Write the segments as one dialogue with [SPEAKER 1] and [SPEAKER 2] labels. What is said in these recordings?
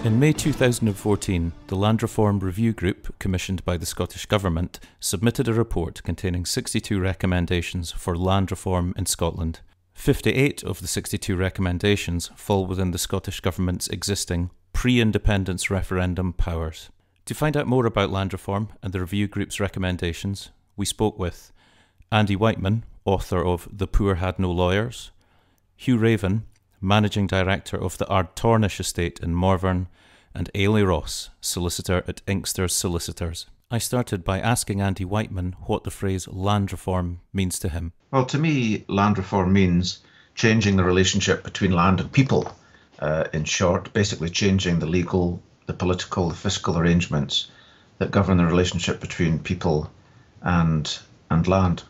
[SPEAKER 1] In May 2014, the Land Reform Review Group, commissioned by the Scottish Government, submitted a report containing 62 recommendations for land reform in Scotland. 58 of the 62 recommendations fall within the Scottish Government's existing pre-independence referendum powers. To find out more about land reform and the Review Group's recommendations, we spoke with Andy Wightman, author of The Poor Had No Lawyers, Hugh Raven, Managing Director of the Ardtornish Estate in Morvern, and Eilidh, solicitor at Inksters Solicitors. I started by asking Andy Wightman what the phrase land reform means to him.
[SPEAKER 2] Well, to me, land reform means changing the relationship between land and people. In short, basically changing the legal, the political, the fiscal arrangements that govern the relationship between people and land.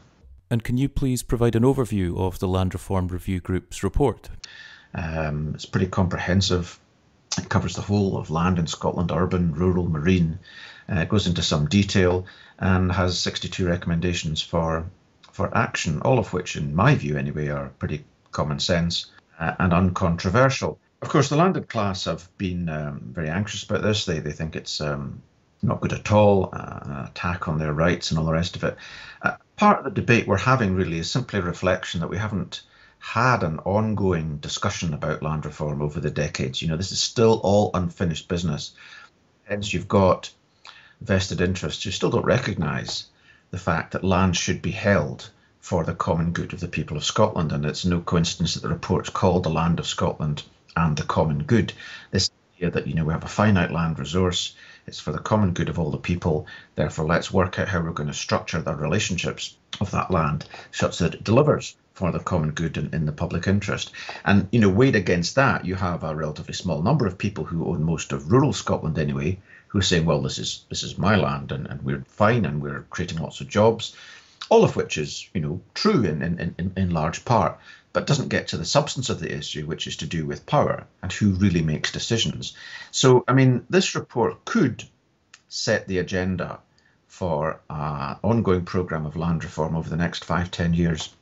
[SPEAKER 1] And can you please provide an overview of the Land Reform Review Group's report?
[SPEAKER 2] It's pretty comprehensive. It covers the whole of land in Scotland, urban, rural, marine. It goes into some detail and has 62 recommendations for action, all of which, in my view anyway, are pretty common sense and uncontroversial. Of course, the landed class have been very anxious about this. They think it's not good at all, an attack on their rights and all the rest of it. Part of the debate we're having really is simply a reflection that we haven't had an ongoing discussion about land reform over the decades. You know, this is still all unfinished business. Hence, you've got vested interests who still don't recognise the fact that land should be held for the common good of the people of Scotland. And it's no coincidence that the report's called The Land of Scotland and the Common Good. This idea that, you know, we have a finite land resource, it's for the common good of all the people, therefore let's work out how we're going to structure the relationships of that land such that it delivers for the common good in the public interest. And, you know, weighed against that, you have a relatively small number of people who own most of rural Scotland anyway, who are saying, well, this is my land and we're fine and we're creating lots of jobs, all of which is, you know, true in large part, but doesn't get to the substance of the issue, which is to do with power and who really makes decisions. So, I mean, this report could set the agenda for an ongoing programme of land reform over the next 5-10 years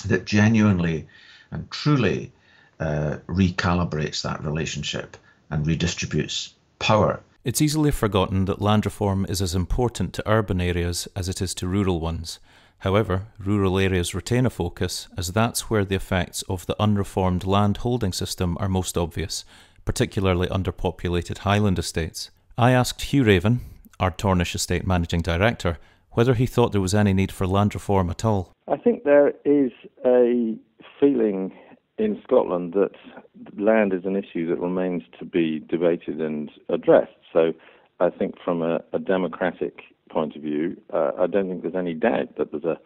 [SPEAKER 2] that genuinely and truly recalibrates that relationship and redistributes power.
[SPEAKER 1] It's easily forgotten that land reform is as important to urban areas as it is to rural ones. However, rural areas retain a focus as that's where the effects of the unreformed land holding system are most obvious, particularly underpopulated Highland estates. I asked Hugh Raven, Ardtornish Estate Managing Director, whether he thought there was any need for land reform at all.
[SPEAKER 3] I think there is a feeling in Scotland that land is an issue that remains to be debated and addressed. So I think from a democratic point of view, I don't think there's any doubt that there's a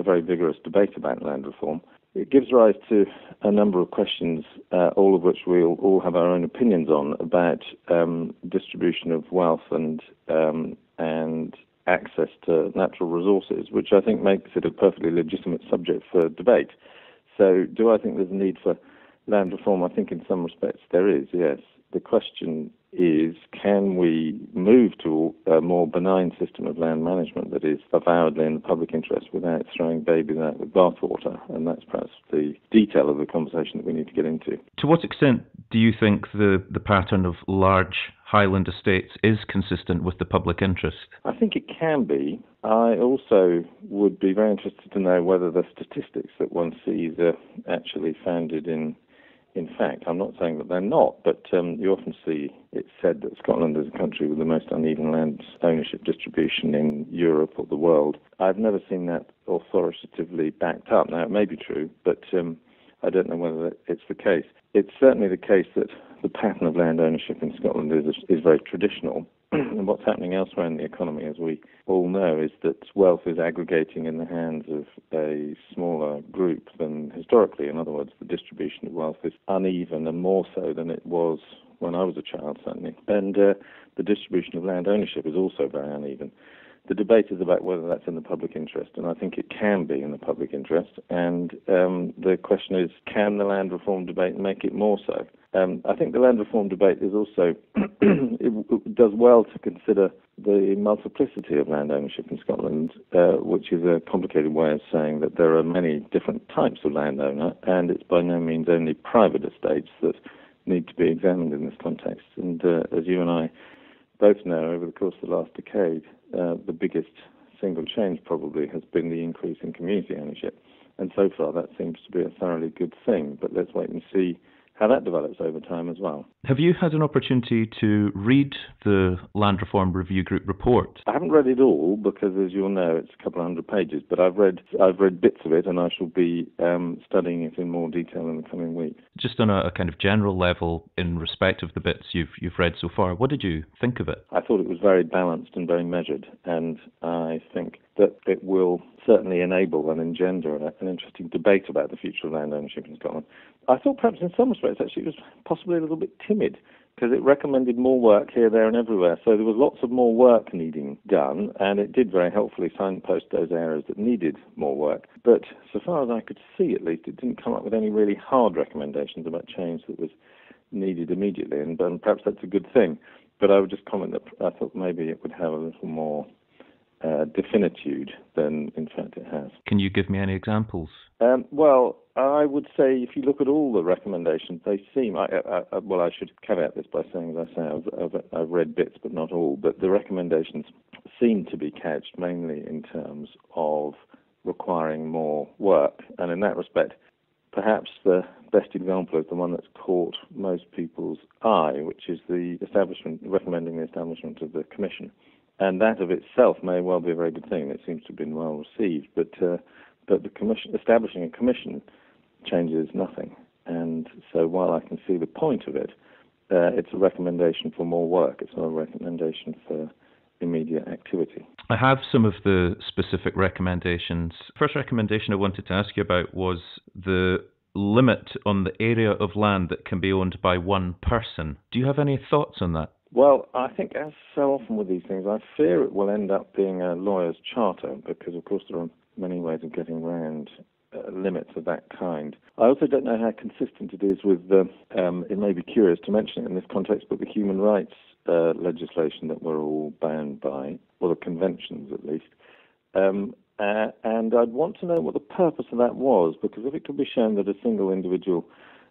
[SPEAKER 3] very vigorous debate about land reform. It gives rise to a number of questions, all of which we'll all have our own opinions on, about distribution of wealth and access to natural resources, which I think makes it a perfectly legitimate subject for debate. So do I think there's a need for land reform? I think in some respects there is, yes. The question is, can we move to a more benign system of land management that is avowedly in the public interest without throwing babies out with bathwater? And that's perhaps the detail of the conversation that we need to get into.
[SPEAKER 1] To what extent do you think the pattern of large Highland estates is consistent with the public interest?
[SPEAKER 3] I think it can be. I also would be very interested to know whether the statistics that one sees are actually founded in fact. I'm not saying that they're not, but you often see it said that Scotland is a country with the most uneven land ownership distribution in Europe or the world. I've never seen that authoritatively backed up. Now, it may be true, but I don't know whether it's the case. It's certainly the case that the pattern of land ownership in Scotland is very traditional. And what's happening elsewhere in the economy, as we all know, is that wealth is aggregating in the hands of a smaller group than historically. In other words, the distribution of wealth is uneven and more so than it was when I was a child, certainly. And the distribution of land ownership is also very uneven. The debate is about whether that's in the public interest, and I think it can be in the public interest. And the question is, can the land reform debate make it more so? I think the land reform debate is also, it does well to consider the multiplicity of land ownership in Scotland, which is a complicated way of saying that there are many different types of landowner, and it's by no means only private estates that need to be examined in this context. And as you and I both know, over the course of the last decade, the biggest single change probably has been the increase in community ownership. And so far that seems to be a thoroughly good thing, but let's wait and see how that develops over time as well.
[SPEAKER 1] Have you had an opportunity to read the Land Reform Review Group report?
[SPEAKER 3] I haven't read it all because, as you'll know, it's a couple of hundred pages, but I've read bits of it, and I shall be studying it in more detail in the coming week.
[SPEAKER 1] Just on a kind of general level, in respect of the bits you've read so far, what did you think of it?
[SPEAKER 3] I thought it was very balanced and very measured, and I think that it will certainly enable and engender an interesting debate about the future of land ownership in Scotland. I thought perhaps in some respects actually it was possibly a little bit timid, because it recommended more work here, there and everywhere. So there was lots of more work needing done, and it did very helpfully signpost those areas that needed more work. But so far as I could see, at least, it didn't come up with any really hard recommendations about change that was needed immediately, and perhaps that's a good thing. But I would just comment that I thought maybe it would have a little more definitude than in fact it has.
[SPEAKER 1] Can you give me any examples?
[SPEAKER 3] Well, I would say if you look at all the recommendations, they seem, well, I should caveat this by saying, as I say, I've read bits but not all, but the recommendations seem to be couched mainly in terms of requiring more work, and in that respect, perhaps the best example is the one that's caught most people's eye, which is recommending the establishment of the Commission. And that of itself may well be a very good thing. It seems to have been well received, but the commission, establishing a commission, changes nothing. And so while I can see the point of it, it's a recommendation for more work. It's not a recommendation for immediate activity.
[SPEAKER 1] I have some of the specific recommendations. First recommendation I wanted to ask you about was the limit on the area of land that can be owned by one person. Do you have any thoughts on that?
[SPEAKER 3] Well, I think as so often with these things, I fear it will end up being a lawyer's charter because, of course, there are many ways of getting around limits of that kind. I also don't know how consistent it is with it may be curious to mention it in this context, but the human rights legislation that we're all bound by, or the conventions at least. And I'd want to know what the purpose of that was, because if it could be shown that a single individual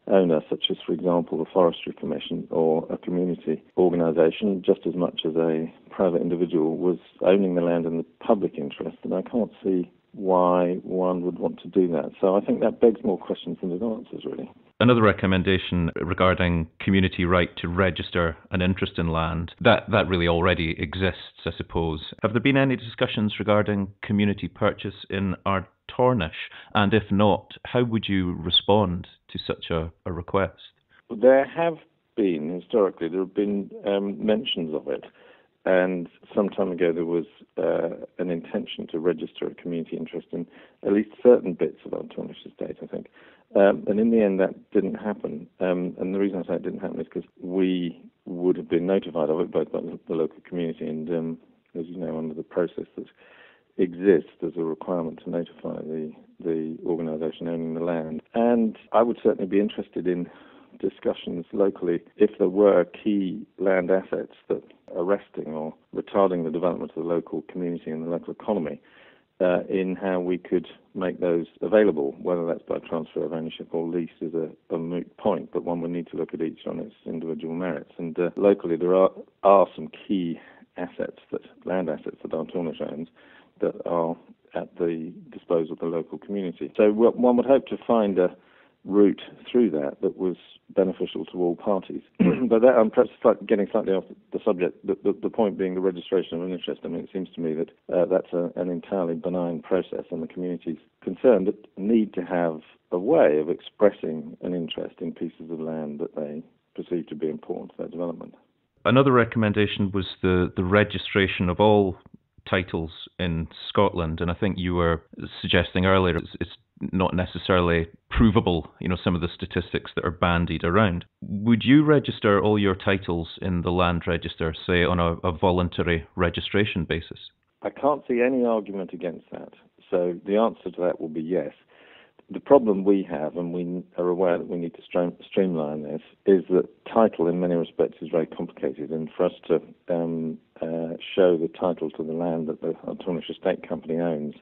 [SPEAKER 3] owner, such as, for example, the Forestry Commission or a community organisation, just as much as a private individual, was owning the land in the public interest, then I can't see why one would want to do that. So I think that begs more questions than it answers, really.
[SPEAKER 1] Another recommendation regarding community right to register an interest in land, that really already exists, I suppose. Have there been any discussions regarding community purchase in Ardtornish? And if not, how would you respond to such a request? There have been mentions of it. And some time ago there was an intention to register a community interest in at least certain bits of Ardtornish Estate, I think. And in the end that didn't happen. And the reason I say it didn't happen is because we would have been notified of it both by the local community and, as you know, under the process that exists, there's a requirement to notify the organisation owning the land. And I would certainly be interested in discussions locally if there were key land assets that are arresting or retarding the development of the local community and the local economy, in how we could make those available, whether that's by transfer of ownership or lease is a moot point, but one would need to look at each on its individual merits. And locally there are some key land assets that Ardtornish owns that are at the disposal of the local community. So one would hope to find a route through that was beneficial to all parties. But that, I'm perhaps getting slightly off the subject, the point being the registration of an interest. I mean, it seems to me that that's an entirely benign process, and the communities concerned that need to have a way of expressing an interest in pieces of land that they perceive to be important to their development. Another recommendation was the registration of all titles in Scotland, and I think you were suggesting earlier it's not necessarily provable, some of the statistics that are bandied around. Would you register all your titles in the land register, say on a voluntary registration basis?
[SPEAKER 3] I can't see any argument against that. So the answer to that will be yes. The problem we have, and we are aware that we need to streamline this, is that title in many respects is very complicated, and for us to show the title to the land that the Ardtornish Estate Company owns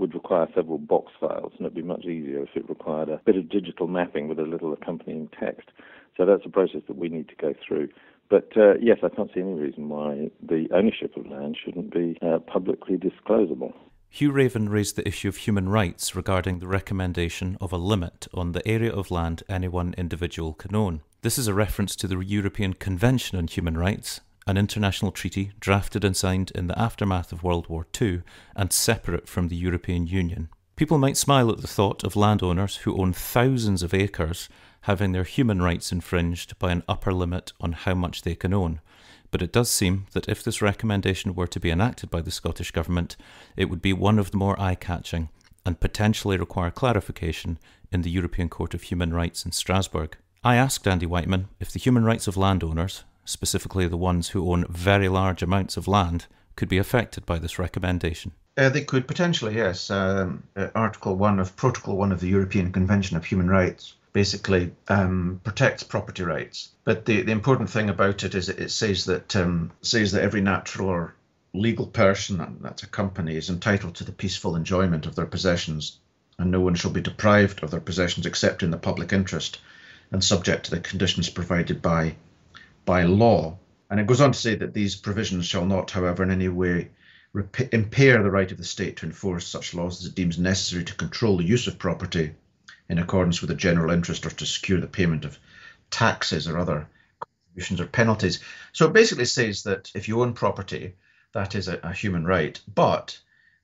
[SPEAKER 3] would require several box files, and it'd be much easier if it required a bit of digital mapping with a little accompanying text. So that's a process that we need to go through. But yes, I can't see any reason why the ownership of land shouldn't be publicly disclosable.
[SPEAKER 1] Hugh Raven raised the issue of human rights regarding the recommendation of a limit on the area of land any one individual can own. This is a reference to the European Convention on Human Rights, an international treaty drafted and signed in the aftermath of World War II and separate from the European Union. People might smile at the thought of landowners who own thousands of acres having their human rights infringed by an upper limit on how much they can own. But it does seem that if this recommendation were to be enacted by the Scottish Government, it would be one of the more eye-catching and potentially require clarification in the European Court of Human Rights in Strasbourg. I asked Andy Wightman if the human rights of landowners, specifically the ones who own very large amounts of land, could be affected by this recommendation.
[SPEAKER 2] They could potentially, yes. Article 1 of Protocol 1 of the European Convention of Human Rights basically protects property rights. But the important thing about it is it says that every natural or legal person, and that's a company, is entitled to the peaceful enjoyment of their possessions, and no one shall be deprived of their possessions except in the public interest and subject to the conditions provided by law. And it goes on to say that these provisions shall not, however, in any way impair the right of the state to enforce such laws as it deems necessary to control the use of property in accordance with the general interest or to secure the payment of taxes or other contributions or penalties. So it basically says that if you own property, that is a human right, but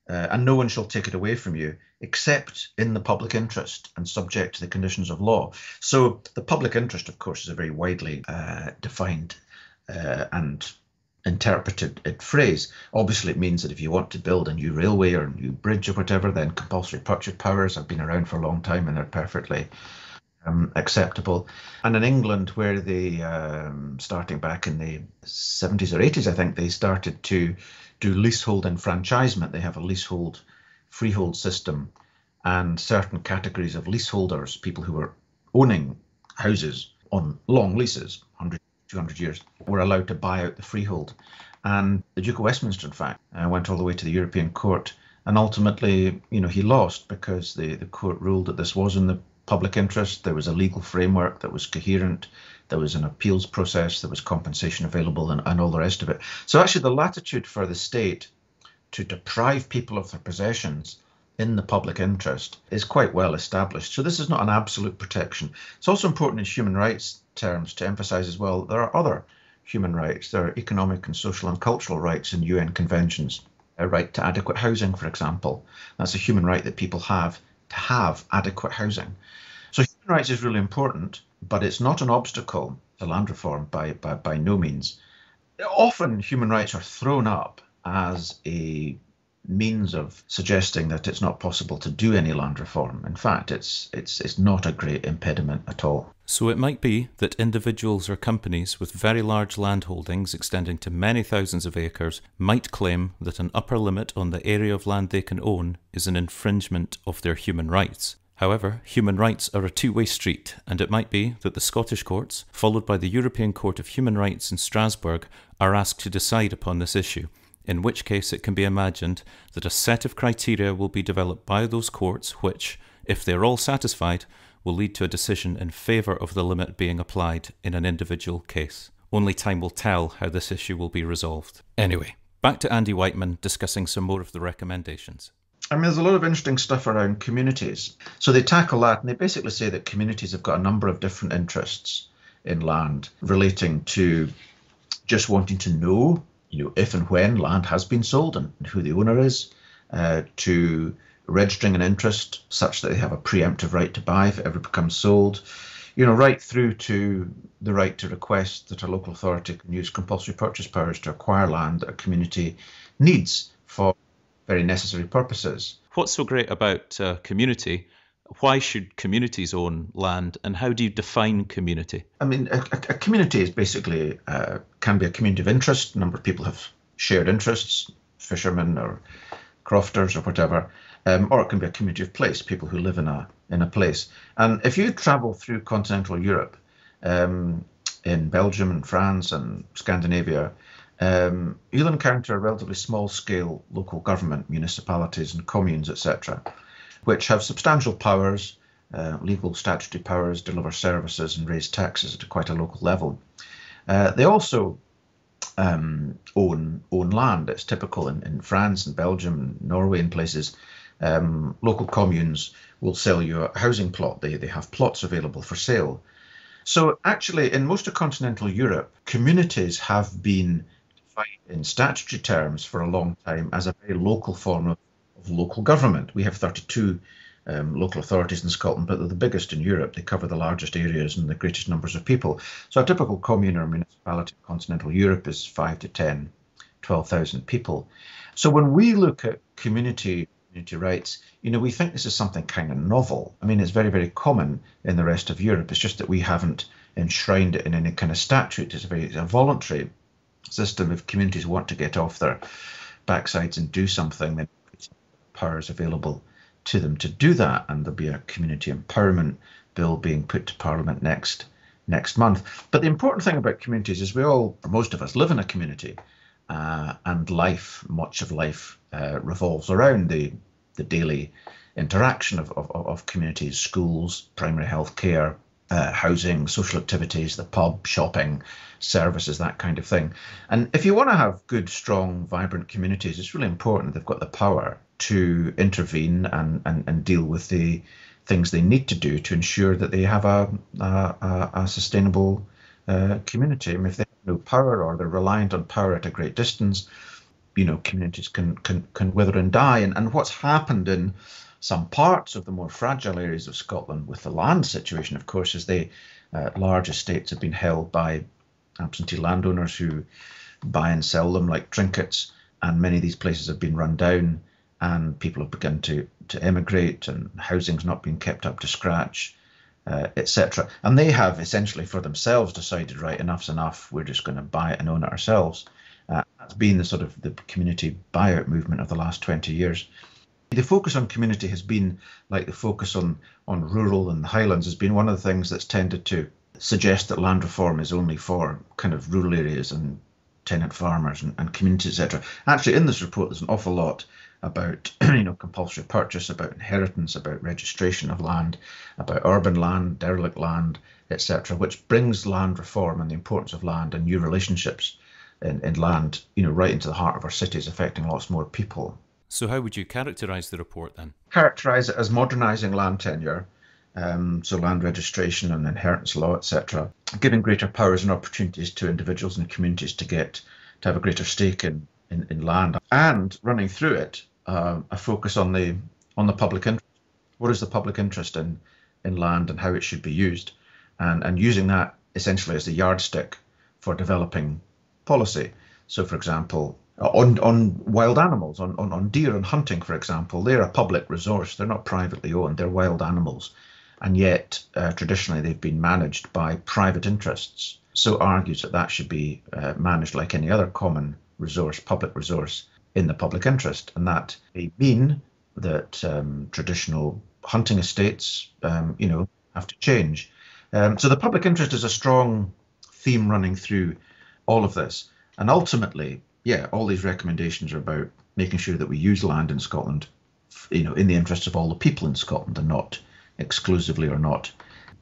[SPEAKER 2] and no one shall take it away from you except in the public interest and subject to the conditions of law. So the public interest, of course, is a very widely defined and interpreted phrase. Obviously, it means that if you want to build a new railway or a new bridge or whatever, then compulsory purchase powers have been around for a long time and they're perfectly acceptable. And in England, where they, starting back in the 70s or 80s, I think, they started to do leasehold enfranchisement. They have a leasehold freehold system, and certain categories of leaseholders, people who were owning houses on long leases, 100, 200 years, were allowed to buy out the freehold. And the Duke of Westminster, in fact, went all the way to the European Court, and ultimately, he lost because the court ruled that this was in the public interest. There was a legal framework that was coherent. There was an appeals process. There was compensation available and all the rest of it. So actually the latitude for the state to deprive people of their possessions in the public interest is quite well established. So this is not an absolute protection. It's also important in human rights terms to emphasize as well, there are other human rights. There are economic and social and cultural rights in UN conventions. A right to adequate housing, for example. That's a human right that people have to have adequate housing. So human rights is really important, but it's not an obstacle to land reform by no means. Often human rights are thrown up as a means of suggesting that it's not possible to do any land reform. In fact, it's not a great impediment at all.
[SPEAKER 1] So it might be that individuals or companies with very large land holdings extending to many thousands of acres might claim that an upper limit on the area of land they can own is an infringement of their human rights. However, human rights are a two-way street, and it might be that the Scottish courts, followed by the European Court of Human Rights in Strasbourg, are asked to decide upon this issue, in which case it can be imagined that a set of criteria will be developed by those courts which, if they are all satisfied, will lead to a decision in favour of the limit being applied in an individual case. Only time will tell how this issue will be resolved. Anyway, back to Andy Wightman discussing some more of the recommendations.
[SPEAKER 2] I mean, there's a lot of interesting stuff around communities. So they tackle that, and they basically say that communities have got a number of different interests in land relating to just wanting to know, if and when land has been sold and who the owner is, to registering an interest such that they have a preemptive right to buy if it ever becomes sold, right through to the right to request that a local authority can use compulsory purchase powers to acquire land that a community needs for very necessary purposes.
[SPEAKER 1] What's so great about community? Why should communities own land, and how do you define community? I mean,
[SPEAKER 2] a community is basically, can be a community of interest. A number of people have shared interests, fishermen or crofters or whatever, or it can be a community of place, people who live in a place. And if you travel through continental Europe, in Belgium and France and Scandinavia, You'll encounter a relatively small-scale local government, municipalities and communes, etc., which have substantial powers, legal statutory powers, deliver services and raise taxes at quite a local level. They also own land. It's typical in France and Belgium, Norway and places. Local communes will sell you a housing plot. They have plots available for sale. So actually, in most of continental Europe, communities have been defined in statutory terms for a long time as a very local form of local government. We have 32 local authorities in Scotland, but they're the biggest in Europe. They cover the largest areas and the greatest numbers of people. So a typical commune or municipality in continental Europe is 5 to 10, 12,000 people. So when we look at community rights, we think this is something kind of novel. I mean, it's very, very common in the rest of Europe. It's just that we haven't enshrined it in any kind of statute. It's a voluntary system. If communities want to get off their backsides and do something, then powers available to them to do that, and there'll be a community empowerment bill being put to Parliament next month. But the important thing about communities is most of us live in a community, and much of life revolves around the daily interaction of communities, schools, primary health care, housing, social activities, the pub, shopping, services, that kind of thing. And if you want to have good, strong, vibrant communities, it's really important they've got the power to intervene and deal with the things they need to do to ensure that they have a sustainable community. I mean, if they have no power or they're reliant on power at a great distance, communities can wither and die. And what's happened in some parts of the more fragile areas of Scotland with the land situation, of course, is large estates have been held by absentee landowners who buy and sell them like trinkets, and many of these places have been run down, and people have begun to emigrate, and housing's not been kept up to scratch, etc. And they have essentially for themselves decided, right, enough's enough, we're just going to buy it and own it ourselves. That's been the community buyout movement of the last 20 years. The focus on community has been, like the focus on rural and the Highlands, has been one of the things that's tended to suggest that land reform is only for kind of rural areas and tenant farmers and communities, etc. Actually, in this report, there's an awful lot about compulsory purchase, about inheritance, about registration of land, about urban land, derelict land, etc., which brings land reform and the importance of land and new relationships in land, right into the heart of our cities, affecting lots more people.
[SPEAKER 1] So how would you characterise the report then?
[SPEAKER 2] Characterise it as modernising land tenure, so land registration and inheritance law, etc., giving greater powers and opportunities to individuals and communities to have a greater stake in land, and running through it a focus on the public interest. What is the public interest in land and how it should be used, and using that essentially as the yardstick for developing policy. So, for example, on wild animals, on deer and hunting, for example, they're a public resource. They're not privately owned. They're wild animals. And yet, traditionally, they've been managed by private interests. So argues that should be managed like any other common resource, public resource, in the public interest. And that may mean that traditional hunting estates, have to change. So the public interest is a strong theme running through all of this. And ultimately, all these recommendations are about making sure that we use land in Scotland, in the interests of all the people in Scotland, and not exclusively or not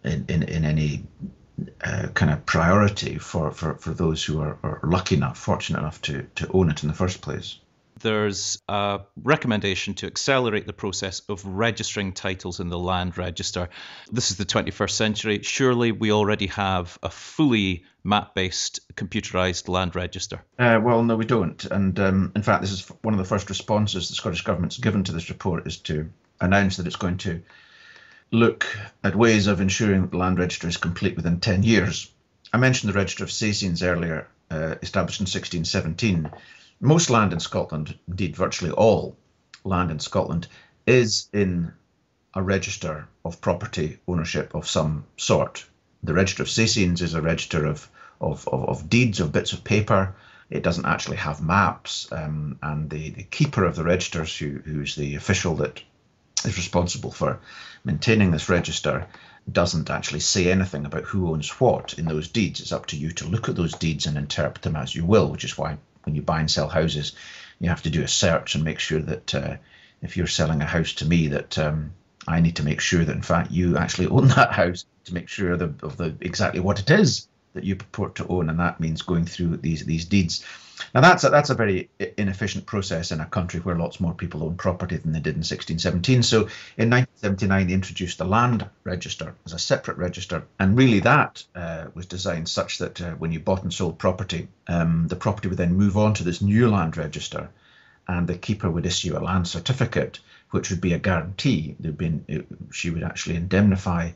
[SPEAKER 2] in any kind of priority for those who are lucky enough, fortunate enough to own it in the first place.
[SPEAKER 1] There's a recommendation to accelerate the process of registering titles in the land register. This is the 21st century. Surely we already have a fully map-based computerised land register.
[SPEAKER 2] Well, no, we don't. And in fact, this is one of the first responses the Scottish Government's given to this report, is to announce that it's going to look at ways of ensuring that the land register is complete within 10 years. I mentioned the Register of Saisons earlier, established in 1617. Most land in Scotland, indeed virtually all land in Scotland, is in a register of property ownership of some sort. The Register of Saisons is a register of deeds, of bits of paper. It doesn't actually have maps, and the keeper of the registers, who's the official that is responsible for maintaining this register, doesn't actually say anything about who owns what in those deeds. It's up to you to look at those deeds and interpret them as you will, which is why when you buy and sell houses, you have to do a search and make sure that if you're selling a house to me, that I need to make sure that in fact you actually own that house, to make sure of the exactly what it is that you purport to own, and that means going through these deeds. Now that's a very inefficient process in a country where lots more people own property than they did in 1617. So in 1979 they introduced the land register as a separate register, and really that was designed such that when you bought and sold property, the property would then move on to this new land register, and the keeper would issue a land certificate, which would be a guarantee. She would actually indemnify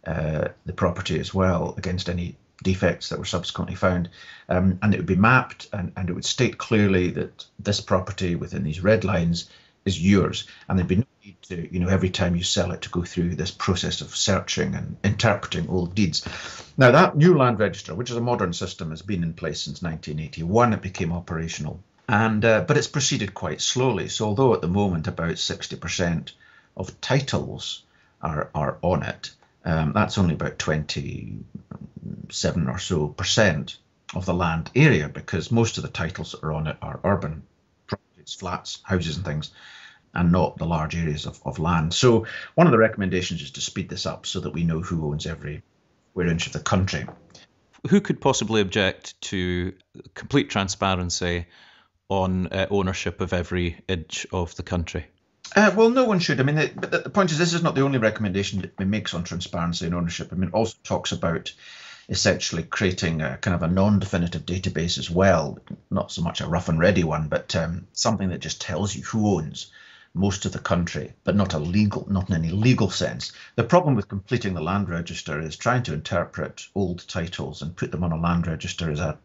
[SPEAKER 2] the property as well against any defects that were subsequently found, and it would be mapped, and it would state clearly that this property within these red lines is yours, and there'd be no need to, every time you sell it, to go through this process of searching and interpreting old deeds. Now that new land register, which is a modern system, has been in place since 1981. It became operational, and but it's proceeded quite slowly. So although at the moment about 60% of titles are on it, that's only about 27 or so percent of the land area, because most of the titles that are on it are urban properties, flats, houses and things, and not the large areas of land. So one of the recommendations is to speed this up so that we know who owns every square inch of the country.
[SPEAKER 1] Who could possibly object to complete transparency on ownership of every inch of the country?
[SPEAKER 2] Well, no one should. I mean, but the point is, this is not the only recommendation it makes on transparency and ownership. I mean, it also talks about essentially creating a kind of a non-definitive database as well, not so much a rough and ready one, but something that just tells you who owns most of the country, but not in any legal sense. The problem with completing the land register is trying to interpret old titles and put them on a land register is a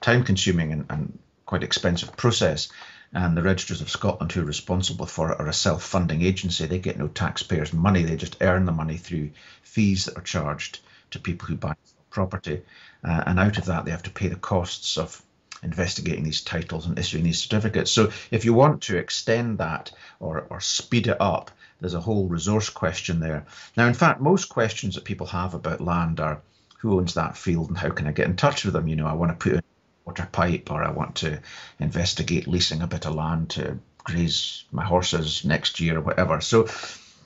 [SPEAKER 2] time-consuming and quite expensive process. And the Registers of Scotland, who are responsible for it, are a self-funding agency. They get no taxpayers' money. They just earn the money through fees that are charged to people who buy property. And out of that, they have to pay the costs of investigating these titles and issuing these certificates. So if you want to extend that or speed it up, there's a whole resource question there. Now, in fact, most questions that people have about land are, who owns that field and how can I get in touch with them? I want to put in water pipe, or I want to investigate leasing a bit of land to graze my horses next year or whatever. So,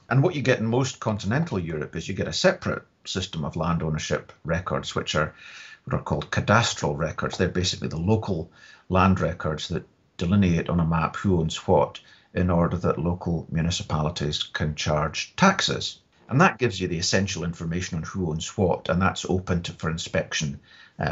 [SPEAKER 2] and what you get in most continental Europe is you get a separate system of land ownership records, which are what are called cadastral records. They're basically the local land records that delineate on a map who owns what, in order that local municipalities can charge taxes. And that gives you the essential information on who owns what, and that's open for inspection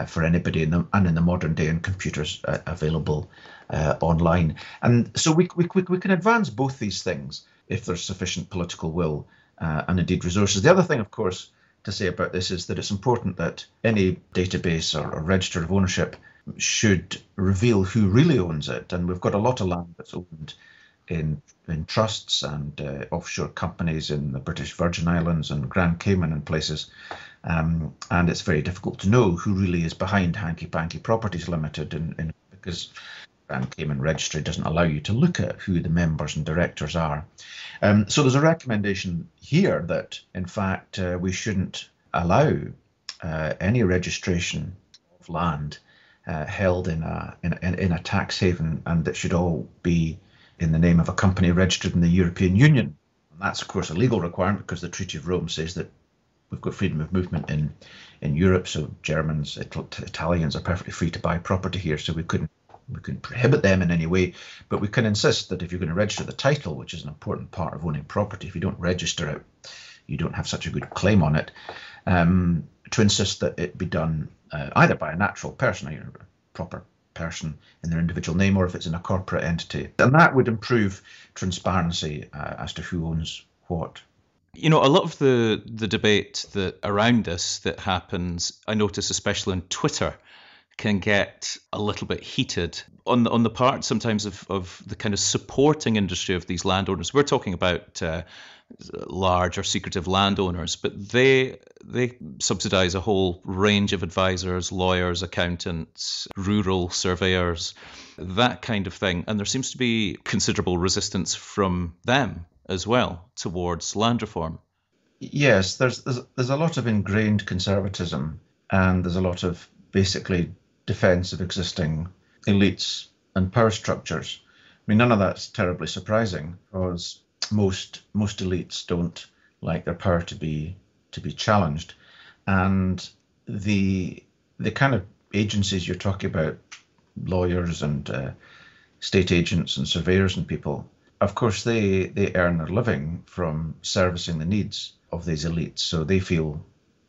[SPEAKER 2] for anybody in the modern day, and computers available online. And so we can advance both these things if there's sufficient political will and indeed resources. The other thing, of course, to say about this is that it's important that any database or register of ownership should reveal who really owns it. And we've got a lot of land that's owned in trusts and offshore companies in the British Virgin Islands and Grand Cayman and places. And it's very difficult to know who really is behind Hanky Panky Properties Limited, because Grand Cayman Registry doesn't allow you to look at who the members and directors are. So there's a recommendation here that, in fact, we shouldn't allow any registration of land held in a tax haven, and that should all be in the name of a company registered in the European Union. And that's, of course, a legal requirement because the Treaty of Rome says that we've got freedom of movement in Europe, so Germans, Italians are perfectly free to buy property here, so we couldn't prohibit them in any way, but we can insist that if you're going to register the title, which is an important part of owning property, if you don't register it, you don't have such a good claim on it, to insist that it be done either by a natural person, a proper person in their individual name, or if it's in a corporate entity. And that would improve transparency as to who owns what.
[SPEAKER 1] A lot of the debate that around this that happens, I notice especially on Twitter, can get a little bit heated on the part sometimes of the kind of supporting industry of these landowners. We're talking about large or secretive landowners, but they subsidise a whole range of advisors, lawyers, accountants, rural surveyors, that kind of thing. And there seems to be considerable resistance from them as well towards land reform.
[SPEAKER 2] Yes, there's a lot of ingrained conservatism, and there's a lot of basically defence of existing elites and power structures. I mean, none of that's terribly surprising because most elites don't like their power to be challenged, and the kind of agencies you're talking about, lawyers and state agents and surveyors and people, of course they earn their living from servicing the needs of these elites, so they feel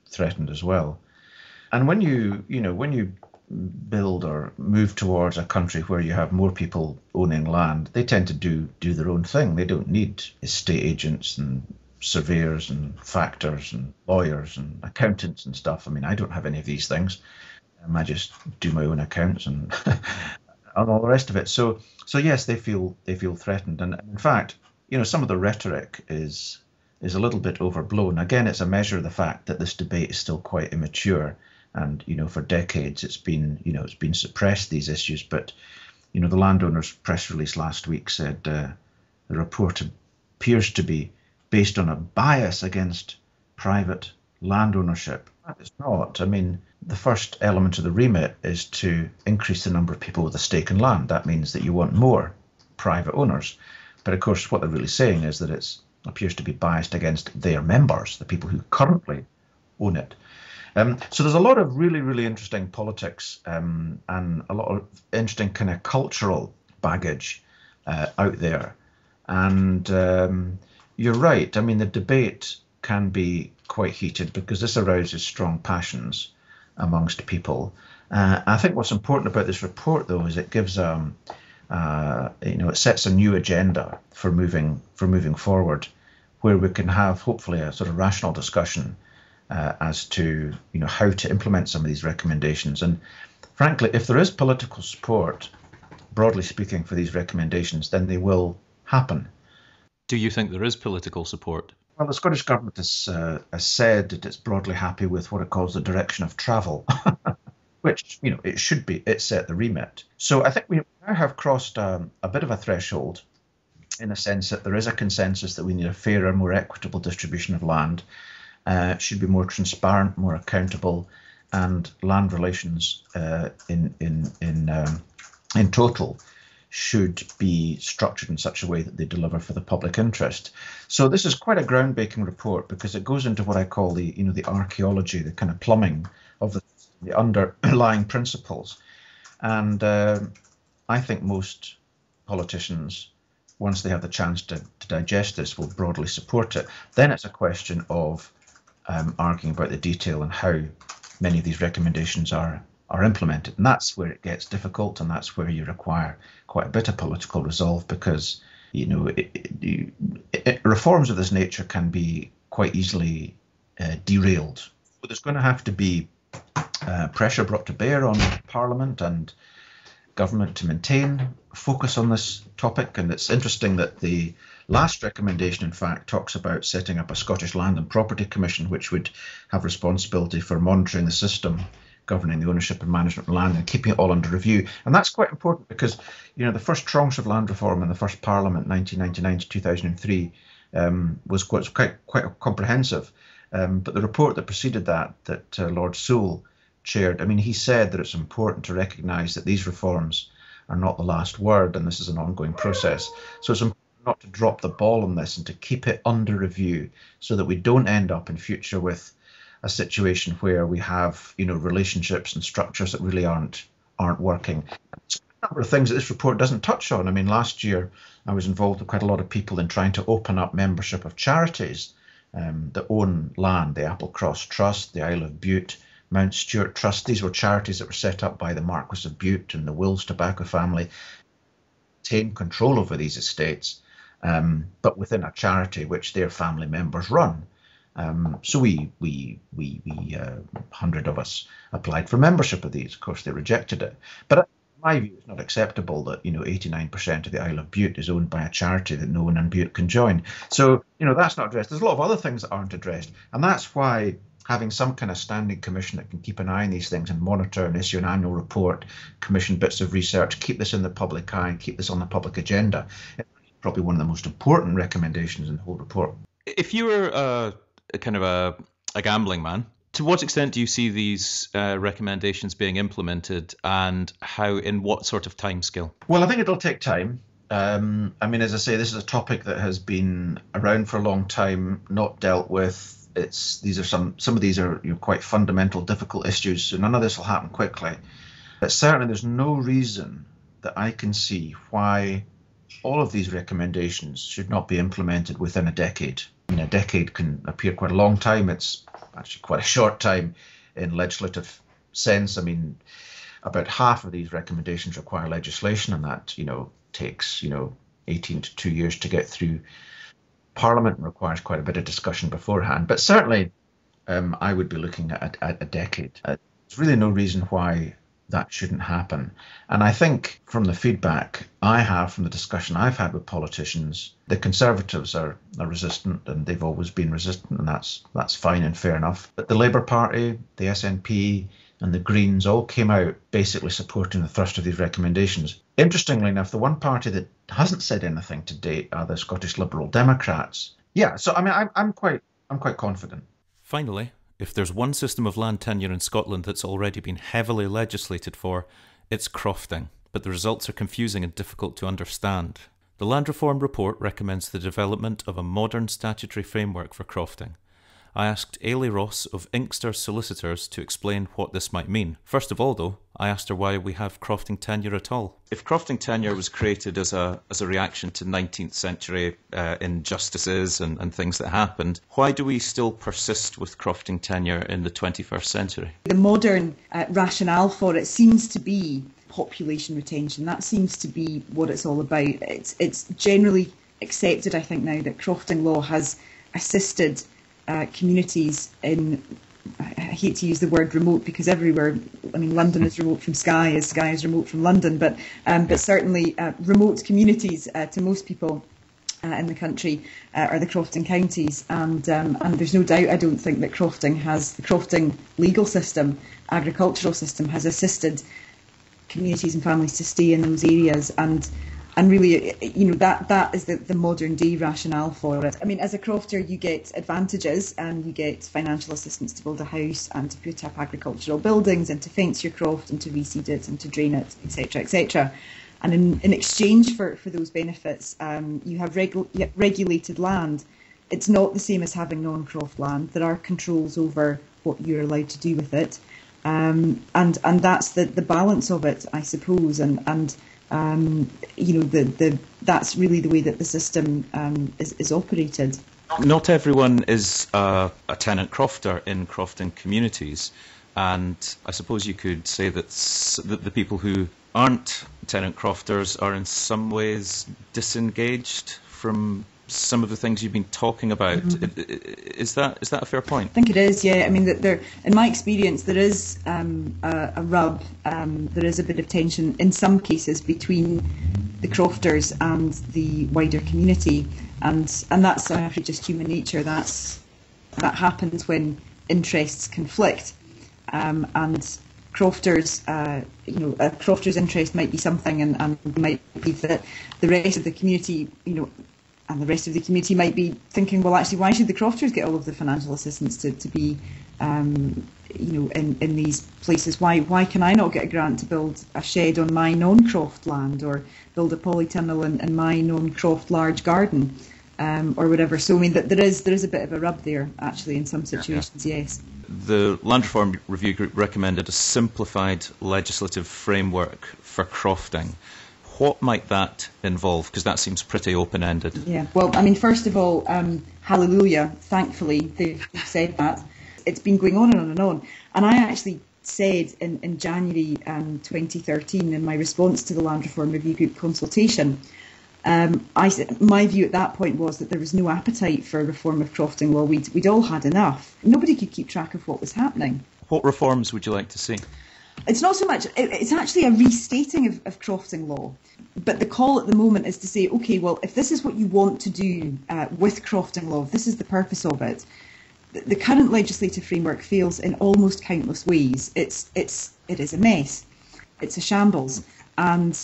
[SPEAKER 2] threatened as well. And when you build or move towards a country where you have more people owning land, they tend to do their own thing. They don't need estate agents and surveyors and factors and lawyers and accountants and stuff. I mean, I don't have any of these things. I just do my own accounts and and all the rest of it. So yes, they feel threatened. And in fact, some of the rhetoric is a little bit overblown. Again, it's a measure of the fact that this debate is still quite immature. And, for decades it's been suppressed, these issues. But, the landowners' press release last week said the report appears to be based on a bias against private land ownership. That is not. I mean, the first element of the remit is to increase the number of people with a stake in land. That means that you want more private owners. But of course, what they're really saying is that it appears to be biased against their members, the people who currently own it. So there's a lot of really, really interesting politics and a lot of interesting kind of cultural baggage out there. And you're right. I mean, the debate can be quite heated because this arouses strong passions amongst people. I think what's important about this report, though, is it gives it sets a new agenda for moving forward, where we can have hopefully a sort of rational discussion as to how to implement some of these recommendations. And frankly, if there is political support, broadly speaking, for these recommendations, then they will happen.
[SPEAKER 1] Do you think there is political support?
[SPEAKER 2] Well, the Scottish Government has said that it's broadly happy with what it calls the direction of travel, which, it should be. It set the remit. So I think we now have crossed a bit of a threshold in the sense that there is a consensus that we need a fairer, more equitable distribution of land. Should be more transparent, more accountable, and land relations in total should be structured in such a way that they deliver for the public interest. So this is quite a groundbreaking report because it goes into what I call the archaeology, the kind of plumbing of the underlying principles. And I think most politicians, once they have the chance to digest this, will broadly support it. Then it's a question of arguing about the detail and how many of these recommendations are implemented. And that's where it gets difficult, and that's where you require quite a bit of political resolve because, reforms of this nature can be quite easily derailed. But there's going to have to be pressure brought to bear on Parliament and government to maintain focus on this topic. And it's interesting that the last recommendation, in fact, talks about setting up a Scottish Land and Property Commission, which would have responsibility for monitoring the system, governing the ownership and management of land and keeping it all under review. And that's quite important because, the first tranche of land reform in the first Parliament, 1999 to 2003, was quite comprehensive. But the report that preceded that Lord Sewell chaired, he said that it's important to recognise that these reforms are not the last word, and this is an ongoing process. So it's important not to drop the ball on this and to keep it under review so that we don't end up in future with a situation where we have, relationships and structures that really aren't working. There's a number of things that this report doesn't touch on. Last year I was involved with quite a lot of people in trying to open up membership of charities that own land, the Applecross Trust, the Isle of Bute, Mount Stewart Trust. These were charities that were set up by the Marquis of Bute and the Wills tobacco family, retain control over these estates, but within a charity which their family members run. So we 100 of us applied for membership of these. Of course, they rejected it. But in my view, it's not acceptable that 89% of the Isle of Bute is owned by a charity that no one in Bute can join. So that's not addressed. There's a lot of other things that aren't addressed, and that's why having some kind of standing commission that can keep an eye on these things and monitor and issue an annual report, commission bits of research, keep this in the public eye and keep this on the public agenda, it's probably one of the most important recommendations in the whole report.
[SPEAKER 1] If you were a gambling man, To what extent do you see these recommendations being implemented, and how, in what sort of timescale?
[SPEAKER 2] Well, I think it'll take time. I mean, as I say, this is a topic that has been around for a long time, not dealt with. Some of these are quite fundamental, difficult issues, so none of this will happen quickly. But certainly there's no reason that I can see why all of these recommendations should not be implemented within a decade. I mean, a decade can appear quite a long time. It's actually quite a short time in legislative sense. I mean, about half of these recommendations require legislation, and that, takes, 18 to 2 years to get through Parliament, and requires quite a bit of discussion beforehand. But certainly, I would be looking at a decade. There's really no reason why that shouldn't happen. And I think from the feedback I have, from the discussion I've had with politicians, the Conservatives are resistant, and they've always been resistant, and that's fine and fair enough. But the Labour Party, the SNP and the Greens all came out basically supporting the thrust of these recommendations. Interestingly enough, the one party that hasn't said anything to date are the Scottish Liberal Democrats. Yeah, so I mean, I'm quite confident.
[SPEAKER 1] Finally, if there's one system of land tenure in Scotland that's already been heavily legislated for, it's crofting, but the results are confusing and difficult to understand. The Land Reform Report recommends the development of a modern statutory framework for crofting. I asked Eilidh Ross of Inksters Solicitors to explain what this might mean. First of all, though, I asked her why we have crofting tenure at all. If crofting tenure was created as a reaction to 19th century injustices and things that happened, why do we still persist with crofting tenure in the 21st century?
[SPEAKER 4] The modern rationale for it seems to be population retention. That seems to be what it's all about. It's generally accepted, I think, now that crofting law has assisted communities in, I hate to use the word remote because everywhere, I mean, London is remote from Skye as Skye is remote from London, but certainly remote communities to most people in the country are the crofting counties, and there's no doubt, I don't think, that the crofting legal system, agricultural system, has assisted communities and families to stay in those areas, and really, that is the modern day rationale for it. I mean, as a crofter, you get advantages, and you get financial assistance to build a house and to put up agricultural buildings and to fence your croft and to reseed it and to drain it, etc., etc. And in exchange for those benefits, you have regulated land. It's not the same as having non-croft land. There are controls over what you're allowed to do with it, and that's the balance of it, I suppose. That's really the way that the system is operated.
[SPEAKER 1] Not everyone is a tenant crofter in crofting communities, and I suppose you could say that the people who aren't tenant crofters are in some ways disengaged from some of the things you've been talking about. Mm-hmm. Is that a fair point?
[SPEAKER 4] I think it is, yeah. I mean, that in my experience, there is a rub, there is a bit of tension in some cases between the crofters and the wider community, and that's actually just human nature. That happens when interests conflict, and crofters, a crofter's interest might be something, and might be that the rest of the community, and the rest of the community might be thinking, well, actually, why should the crofters get all of the financial assistance to be, in these places? Why can I not get a grant to build a shed on my non-croft land, or build a polytunnel in my non-croft large garden, or whatever? So I mean, that there is a bit of a rub there, actually, in some situations. Yeah. Yes.
[SPEAKER 1] The Land Reform Review Group recommended a simplified legislative framework for crofting. What might that involve? Because that seems pretty open-ended. Yeah,
[SPEAKER 4] well, I mean, first of all, hallelujah, thankfully, they've said that. It's been going on and on and on. And I actually said in January 2013, in my response to the Land Reform Review Group consultation, my view at that point was that there was no appetite for reform of crofting law. We'd all had enough. Nobody could keep track of what was happening.
[SPEAKER 1] What reforms would you like to see?
[SPEAKER 4] It's not so much, it's actually a restating of crofting law. But the call at the moment is to say, OK, well, if this is what you want to do with crofting law, if this is the purpose of it, the current legislative framework fails in almost countless ways. It is a mess. It's a shambles. And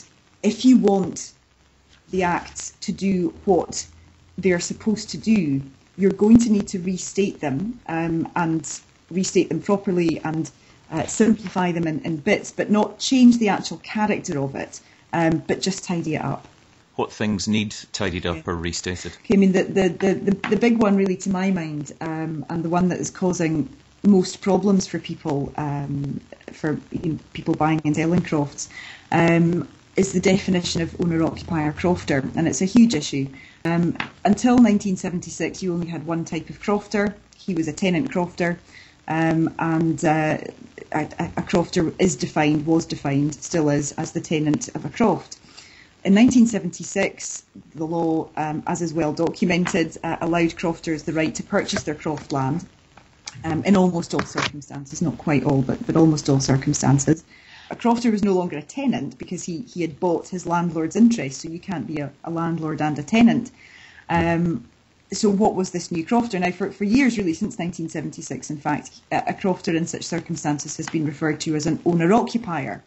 [SPEAKER 4] if you want the Acts to do what they're supposed to do, you're going to need to restate them and restate them properly and simplify them in bits, but not change the actual character of it, but just tidy it up.
[SPEAKER 1] What things need tidied up or restated?
[SPEAKER 4] Okay, I mean, the big one really to my mind, and the one that is causing most problems for people, people buying and selling crofts, is the definition of owner-occupier crofter, and it's a huge issue. Until 1976, you only had one type of crofter. He was a tenant crofter, and a crofter was defined, still is, as the tenant of a croft. In 1976, the law, as is well documented, allowed crofters the right to purchase their croft land in almost all circumstances, not quite all, but almost all circumstances. A crofter was no longer a tenant because he had bought his landlord's interest, so you can't be a landlord and a tenant. So what was this new crofter? Now, for years, really, since 1976, in fact, a crofter in such circumstances has been referred to as an owner-occupier,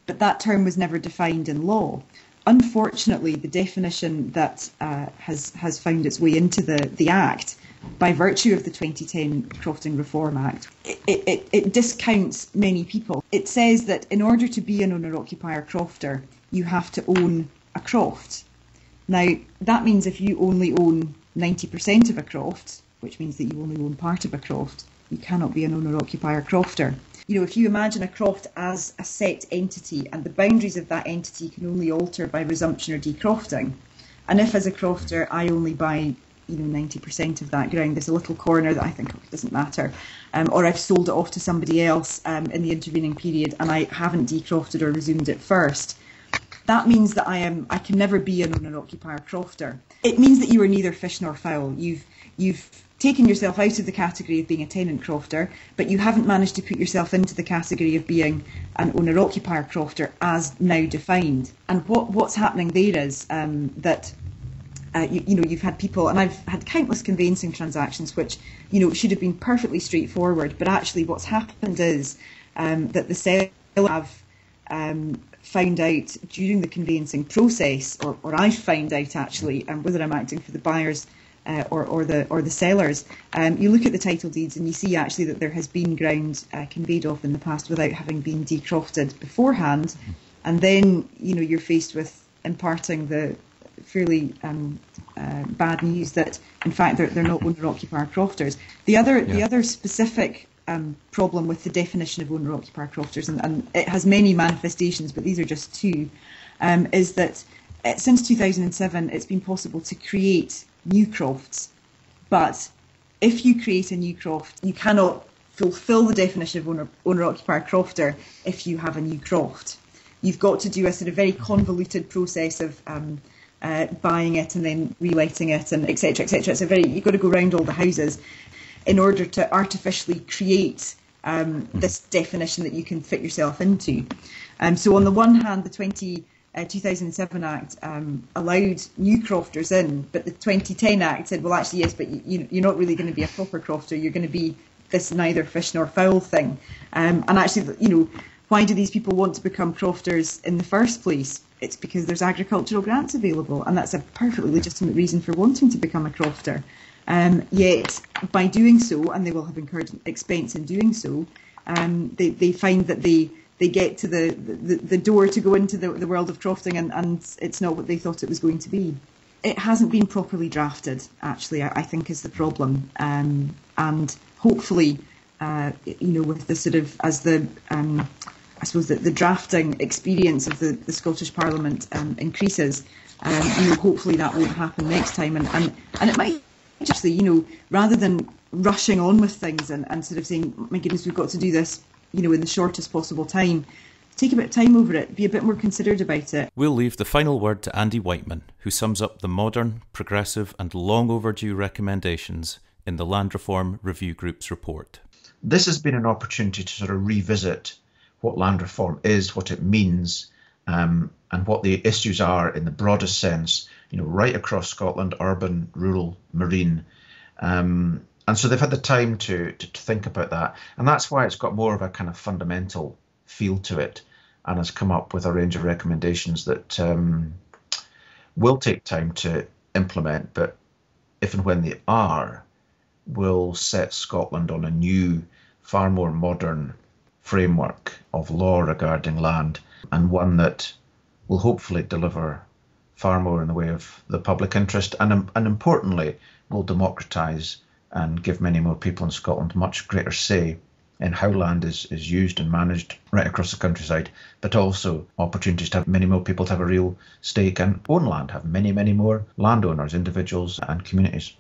[SPEAKER 4] but that term was never defined in law. Unfortunately, the definition that has found its way into the Act, by virtue of the 2010 Crofting Reform Act, it discounts many people. It says that in order to be an owner-occupier crofter, you have to own a croft. Now, that means if you only own 90% of a croft, which means that you only own part of a croft, you cannot be an owner-occupier crofter. You know, if you imagine a croft as a set entity and the boundaries of that entity can only alter by resumption or decrofting, and if as a crofter I only buy 90% of that ground, there's a little corner that I think doesn't matter, or I've sold it off to somebody else in the intervening period and I haven't decrofted or resumed it first, that means that I can never be an owner-occupier crofter. It means that you are neither fish nor fowl. You've taken yourself out of the category of being a tenant crofter, but you haven't managed to put yourself into the category of being an owner-occupier crofter as now defined. And what's happening there is that you've had people, and I've had countless conveyancing transactions which should have been perfectly straightforward, but actually what's happened is that the seller have found out during the conveyancing process, or I found out actually, whether I'm acting for the buyers or the sellers, you look at the title deeds and you see actually that there has been ground conveyed off in the past without having been decrofted beforehand, and then you're faced with imparting the fairly bad news that in fact they're not owner-occupier crofters. The other specific problem with the definition of owner-occupier crofters, and it has many manifestations, but these are just two, is that since 2007 it's been possible to create new crofts, but if you create a new croft, you cannot fulfil the definition of owner-occupier crofter if you have a new croft. You've got to do a sort of very convoluted process of buying it and then reletting it and etc. etc. You've got to go around all the houses in order to artificially create this definition that you can fit yourself into. So on the one hand, the 2007 Act allowed new crofters in, but the 2010 Act said, well, actually, yes, but you're not really going to be a proper crofter. You're going to be this neither fish nor fowl thing. And actually, why do these people want to become crofters in the first place? It's because there's agricultural grants available, and that's a perfectly legitimate reason for wanting to become a crofter. Yet, by doing so, and they will have incurred expense in doing so, they find that they get to the door to go into the world of crofting, and it's not what they thought it was going to be. It hasn't been properly drafted, actually, I think is the problem. And hopefully, with the sort of, as the I suppose that the drafting experience of the Scottish Parliament increases, hopefully that won't happen next time, and it might actually, rather than rushing on with things and sort of saying, my goodness, we've got to do this, in the shortest possible time, take a bit of time over it, be a bit more considered about it.
[SPEAKER 1] We'll leave the final word to Andy Wightman, who sums up the modern, progressive and long overdue recommendations in the Land Reform Review Group's report.
[SPEAKER 2] This has been an opportunity to sort of revisit what land reform is, what it means, and what the issues are in the broadest sense, right across Scotland, urban, rural, marine. And so they've had the time to think about that. And that's why it's got more of a kind of fundamental feel to it, and has come up with a range of recommendations that will take time to implement, but if and when they are, will set Scotland on a new far more modern framework of law regarding land, and one that will hopefully deliver far more in the way of the public interest, and importantly will democratise and give many more people in Scotland much greater say in how land is used and managed right across the countryside, but also opportunities to have many more people to have a real stake and own land, have many more landowners, individuals and communities.